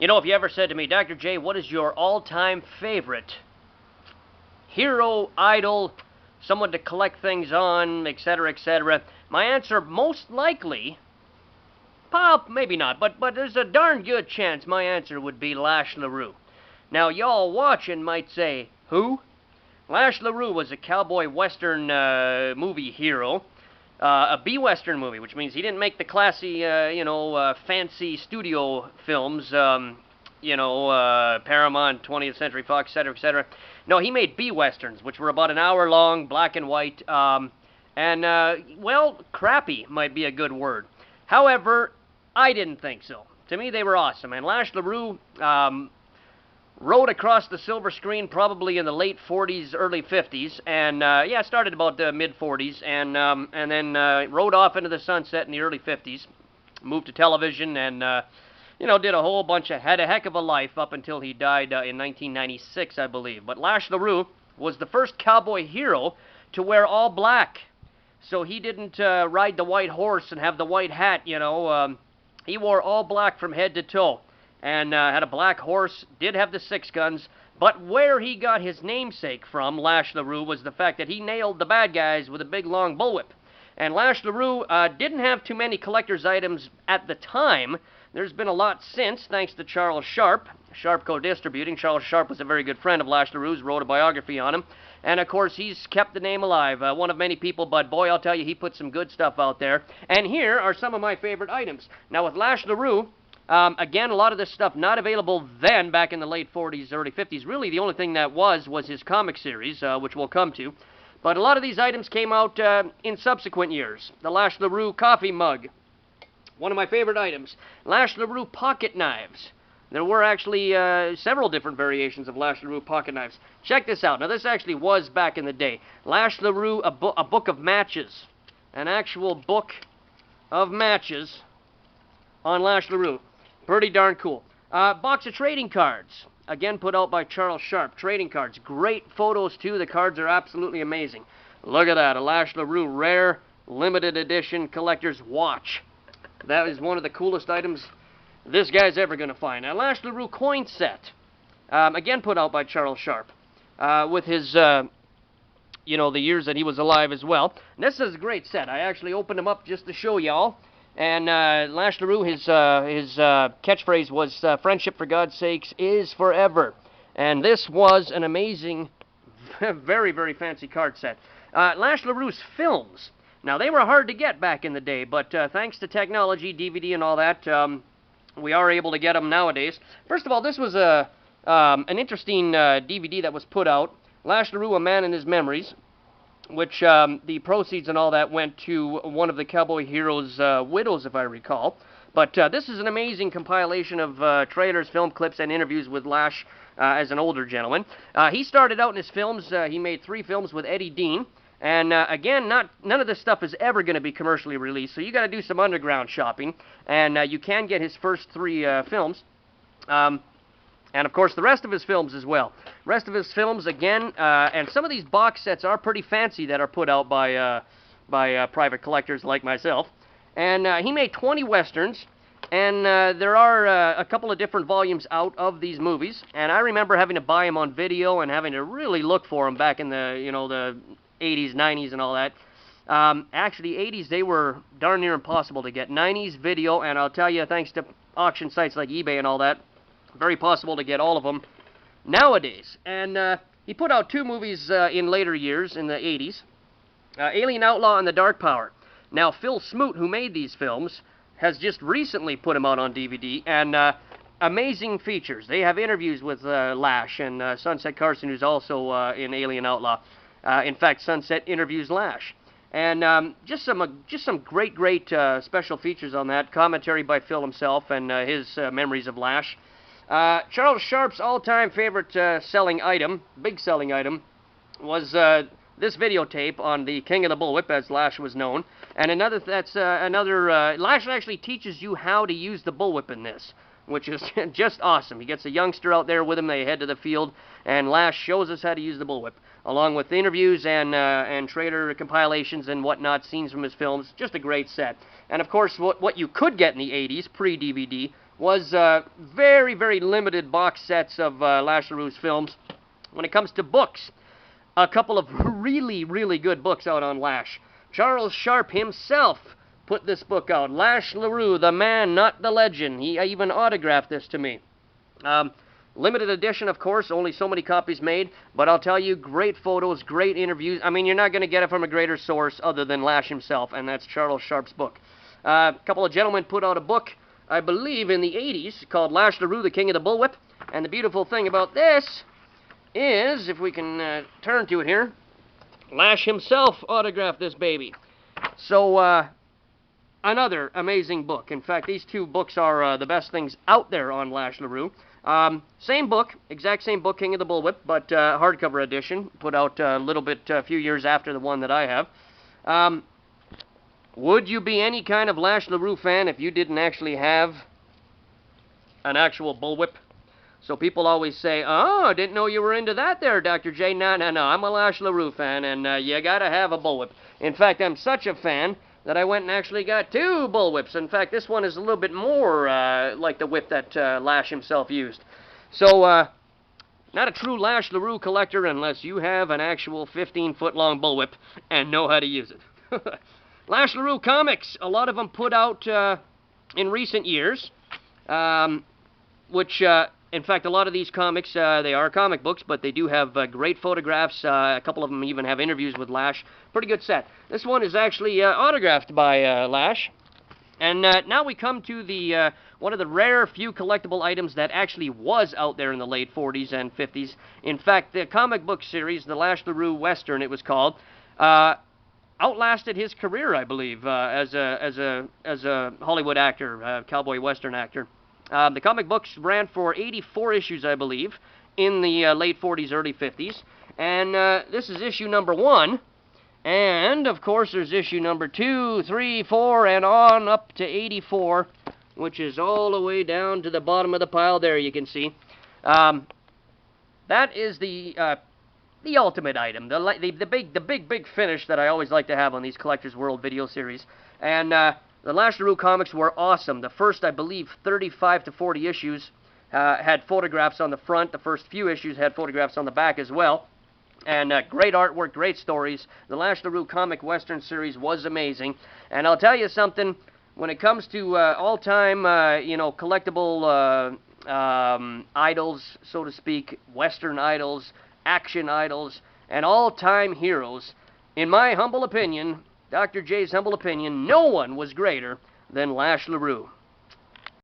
You know, if you ever said to me, Dr. J, what is your all-time favorite hero, idol, someone to collect things on, etc., my answer most likely, well, maybe not, but there's a darn good chance my answer would be Lash LaRue. Now, y'all watching might say, who? Lash LaRue was a cowboy western movie hero. A B-Western movie, which means he didn't make the classy, fancy studio films, Paramount, 20th Century Fox, etc. No, he made B-Westerns, which were about an hour long, black and white, crappy might be a good word. However, I didn't think so. To me, they were awesome, and Lash LaRue rode across the silver screen probably in the late 40s, early 50s, and started about the mid 40s, and then rode off into the sunset in the early 50s, moved to television, and did a whole bunch had a heck of a life up until he died in 1996, I believe. But Lash LaRue was the first cowboy hero to wear all black, so he didn't ride the white horse and have the white hat. He wore all black from head to toe. And had a black horse, did have the 6 guns, but where he got his namesake from, Lash LaRue, was the fact that he nailed the bad guys with a big long bullwhip. And Lash LaRue didn't have too many collector's items at the time. There's been a lot since, thanks to Charles Sharp, Sharp Co-Distributing. Charles Sharp was a very good friend of Lash LaRue's, wrote a biography on him. And, of course, he's kept the name alive. One of many people, but boy, I'll tell you, he put some good stuff out there. And here are some of my favorite items. Now, with Lash LaRue, again, a lot of this stuff not available then, back in the late 40s, early 50s. Really, the only thing that was his comic series, which we'll come to. But a lot of these items came out in subsequent years. The Lash LaRue coffee mug, one of my favorite items. Lash LaRue pocket knives. There were actually several different variations of Lash LaRue pocket knives. Check this out. Now, this actually was back in the day. Lash LaRue, a book of matches. An actual book of matches on Lash LaRue. Pretty darn cool. Box of trading cards. Again, put out by Charles Sharp. Trading cards. Great photos, too. The cards are absolutely amazing. Look at that. A Lash LaRue rare, limited edition collector's watch. That is one of the coolest items this guy's ever going to find. A Lash LaRue coin set. Again, put out by Charles Sharp. With his, the years that he was alive as well. And this is a great set. I actually opened him up just to show y'all. And Lash LaRue, his catchphrase was, friendship, for God's sakes, is forever. And this was an amazing, very, very fancy card set. Lash LaRue's films. Now, they were hard to get back in the day, but thanks to technology, DVD and all that, we are able to get them nowadays. First of all, this was an interesting DVD that was put out. Lash LaRue, A Man and His Memories, which the proceeds and all that went to one of the cowboy heroes' widows, if I recall. But this is an amazing compilation of trailers, film clips, and interviews with Lash as an older gentleman. He started out in his films. He made 3 films with Eddie Dean. And again, none of this stuff is ever going to be commercially released, so you got to do some underground shopping. And you can get his first 3 films. And, of course, the rest of his films as well. Rest of his films, again, and some of these box sets are pretty fancy that are put out by private collectors like myself. And he made 20 Westerns, and there are a couple of different volumes out of these movies. And I remember having to buy them on video and having to really look for them back in the, the 80s, 90s, and all that. Actually, 80s, they were darn near impossible to get. 90s video, and I'll tell you, thanks to auction sites like eBay and all that, very possible to get all of them nowadays. And he put out 2 movies in later years, in the 80s. Alien Outlaw and The Dark Power. Now, Phil Smoot, who made these films, has just recently put them out on DVD, and amazing features. They have interviews with Lash and Sunset Carson, who's also in Alien Outlaw. In fact, Sunset interviews Lash. And just some great special features on that. Commentary by Phil himself and his memories of Lash. Charles Sharp's all-time favorite big selling item, was this videotape on the King of the Bullwhip, as Lash was known. And Lash actually teaches you how to use the bullwhip in this, which is just awesome. He gets a youngster out there with him, they head to the field, and Lash shows us how to use the bullwhip, along with interviews and trailer compilations and whatnot, scenes from his films. Just a great set. And of course, what you could get in the 80s, pre-DVD, was very, very limited box sets of Lash LaRue's films. When it comes to books, a couple of really, really good books out on Lash. Charles Sharp himself put this book out, Lash LaRue, the man, not the legend. He even autographed this to me. Limited edition, of course, only so many copies made, but I'll tell you, great photos, great interviews. I mean, you're not going to get it from a greater source other than Lash himself, and that's Charles Sharp's book. A couple of gentlemen put out a book, I believe, in the 80s, called Lash LaRue, the King of the Bullwhip, and the beautiful thing about this is, if we can turn to it here, Lash himself autographed this baby. So, another amazing book. In fact, these two books are the best things out there on Lash LaRue. Same book, exact same book, King of the Bullwhip, but hardcover edition, put out a few years after the one that I have. Would you be any kind of Lash LaRue fan if you didn't actually have an actual bullwhip? So people always say, oh, I didn't know you were into that there, Dr. J. No, I'm a Lash LaRue fan, and you gotta have a bullwhip. In fact, I'm such a fan that I went and actually got 2 bullwhips. In fact, this one is a little bit more like the whip that Lash himself used. So, not a true Lash LaRue collector unless you have an actual 15-foot long bullwhip and know how to use it. Lash LaRue comics, a lot of them put out in recent years, which, in fact, a lot of these comics, they are comic books, but they do have great photographs. A couple of them even have interviews with Lash. Pretty good set. This one is actually autographed by Lash. And now we come to the one of the rare few collectible items that actually was out there in the late 40s and 50s. In fact, the comic book series, the Lash LaRue Western, it was called, outlasted his career, I believe, as a Hollywood actor, cowboy Western actor. The comic books ran for 84 issues, I believe, in the late 40s, early 50s. And this is issue number 1. And, of course, there's issue number 2, 3, 4, and on up to 84, which is all the way down to the bottom of the pile there, you can see. That is the ultimate item, the big finish that I always like to have on these Collector's World video series. And the Lash LaRue comics were awesome. The first, I believe, 35 to 40 issues had photographs on the front. The first few issues had photographs on the back as well. And great artwork, great stories. The Lash LaRue comic Western series was amazing. And I'll tell you something, when it comes to all-time, collectible idols, so to speak, Western idols, action idols, and all-time heroes, in my humble opinion, Dr. J's humble opinion, no one was greater than Lash LaRue.